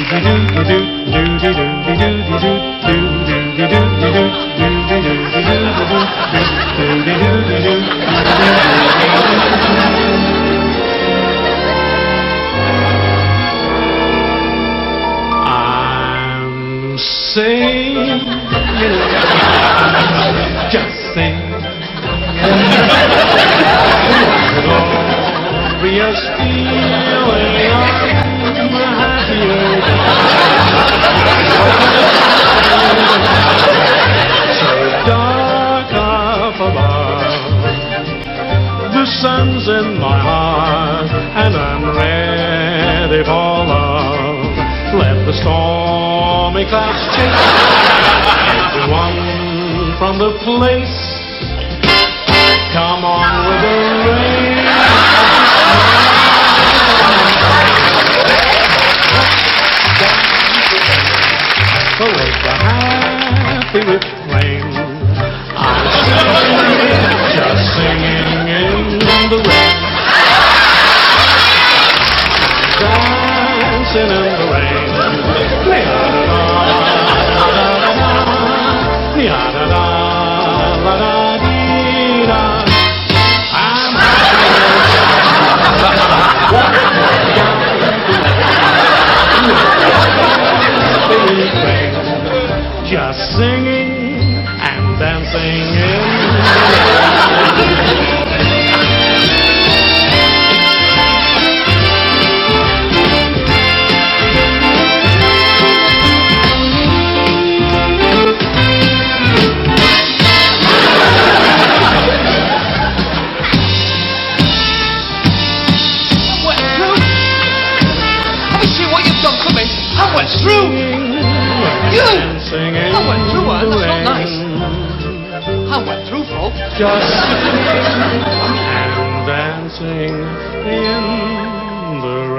I'm singing, just singing, glorious feeling I'm happier so dark up above, the sun's in my heart and I'm ready for love. Let the stormy clouds chase everyone from the place. Come on with the rain. Awake the happy refrain. I'm just singing in the rain. Dancing in the rain. Just singing and dancing in I went through. You! I went through one. That's not nice. I went through, folks. Just singing and dancing in the